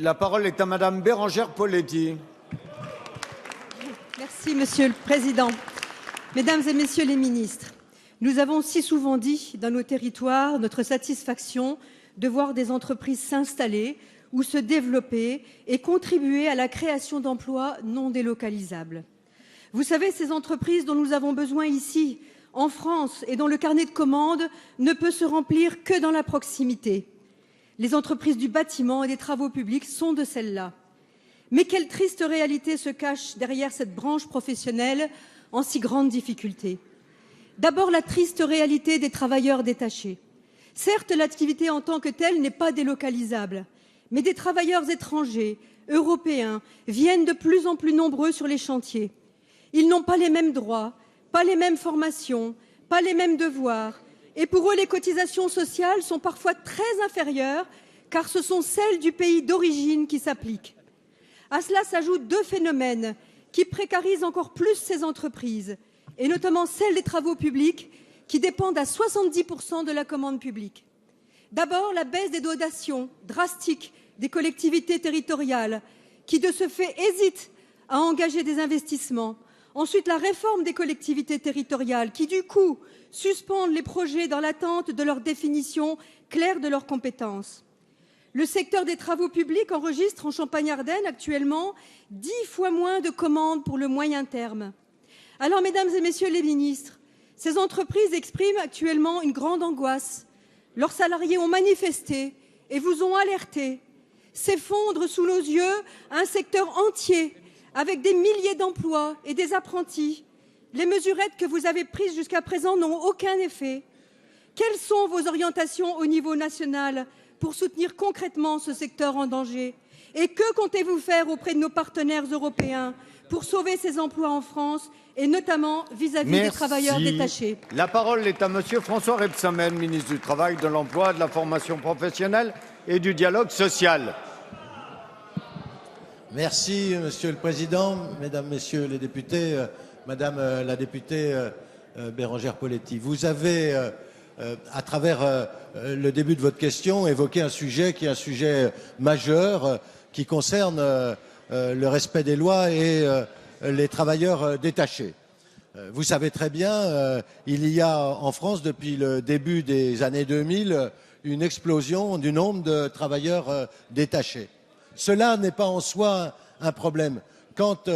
La parole est à Madame Bérengère Poletti. Merci, Monsieur le Président. Mesdames et Messieurs les ministres, nous avons si souvent dit dans nos territoires notre satisfaction de voir des entreprises s'installer ou se développer et contribuer à la création d'emplois non délocalisables. Vous savez, ces entreprises dont nous avons besoin ici, en France, et dont le carnet de commandes ne peut se remplir que dans la proximité. Les entreprises du bâtiment et des travaux publics sont de celles-là. Mais quelle triste réalité se cache derrière cette branche professionnelle en si grande difficulté? D'abord, la triste réalité des travailleurs détachés. Certes, l'activité en tant que telle n'est pas délocalisable, mais des travailleurs étrangers, européens, viennent de plus en plus nombreux sur les chantiers. Ils n'ont pas les mêmes droits, pas les mêmes formations, pas les mêmes devoirs. Et pour eux, les cotisations sociales sont parfois très inférieures, car ce sont celles du pays d'origine qui s'appliquent. À cela s'ajoutent deux phénomènes qui précarisent encore plus ces entreprises, et notamment celles des travaux publics, qui dépendent à 70% de la commande publique. D'abord, la baisse des dotations drastiques des collectivités territoriales, qui de ce fait hésitent à engager des investissements. Ensuite, la réforme des collectivités territoriales, qui du coup suspendent les projets dans l'attente de leur définition claire de leurs compétences. Le secteur des travaux publics enregistre en Champagne-Ardenne actuellement 10 fois moins de commandes pour le moyen terme. Alors, mesdames et messieurs les ministres, ces entreprises expriment actuellement une grande angoisse. Leurs salariés ont manifesté et vous ont alerté. S'effondre sous nos yeux un secteur entier avec des milliers d'emplois et des apprentis. Les mesurettes que vous avez prises jusqu'à présent n'ont aucun effet. Quelles sont vos orientations au niveau national pour soutenir concrètement ce secteur en danger? Et que comptez-vous faire auprès de nos partenaires européens pour sauver ces emplois en France et notamment vis-à-vis des travailleurs détachés? La parole est à Monsieur François Rebsamen, ministre du Travail, de l'Emploi, de la Formation professionnelle et du Dialogue social. Merci, Monsieur le Président, Mesdames, Messieurs les députés, Madame la députée Bérengère Poletti. Vous avez, à travers le début de votre question, évoqué un sujet qui est un sujet majeur qui concerne le respect des lois et les travailleurs détachés. Vous savez très bien, il y a en France, depuis le début des années 2000, une explosion du nombre de travailleurs détachés. Cela n'est pas en soi un problème quand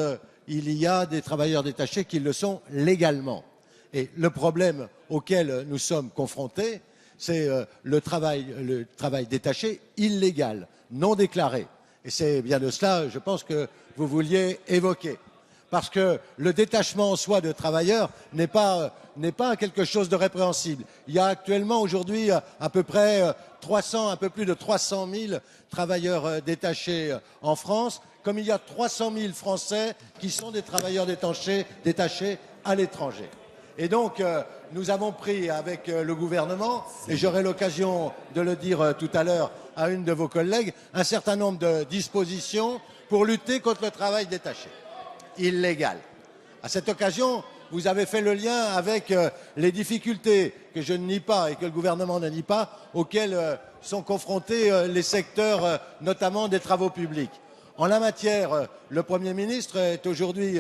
il y a des travailleurs détachés qui le sont légalement. Et le problème auquel nous sommes confrontés, c'est le travail détaché illégal, non déclaré. Et c'est bien de cela, je pense, que vous vouliez évoquer. Parce que le détachement en soi de travailleurs n'est pas quelque chose de répréhensible. Il y a actuellement aujourd'hui à peu près un peu plus de 300 000 travailleurs détachés en France, comme il y a 300 000 Français qui sont des travailleurs détachés à l'étranger. Et donc, nous avons pris avec le gouvernement, et j'aurai l'occasion de le dire tout à l'heure à une de vos collègues, un certain nombre de dispositions pour lutter contre le travail détaché illégal. À cette occasion, vous avez fait le lien avec les difficultés que je ne nie pas et que le gouvernement ne nie pas, auxquelles sont confrontés les secteurs, notamment des travaux publics. En la matière, le Premier ministre est aujourd'hui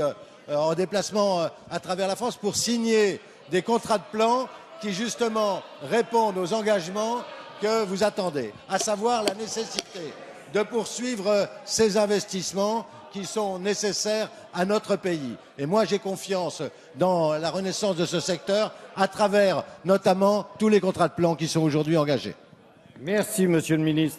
en déplacement à travers la France pour signer des contrats de plan qui, justement, répondent aux engagements que vous attendez, à savoir la nécessité de poursuivre ces investissements qui sont nécessaires à notre pays. Et moi, j'ai confiance dans la renaissance de ce secteur à travers, notamment, tous les contrats de plan qui sont aujourd'hui engagés. Merci, Monsieur le ministre.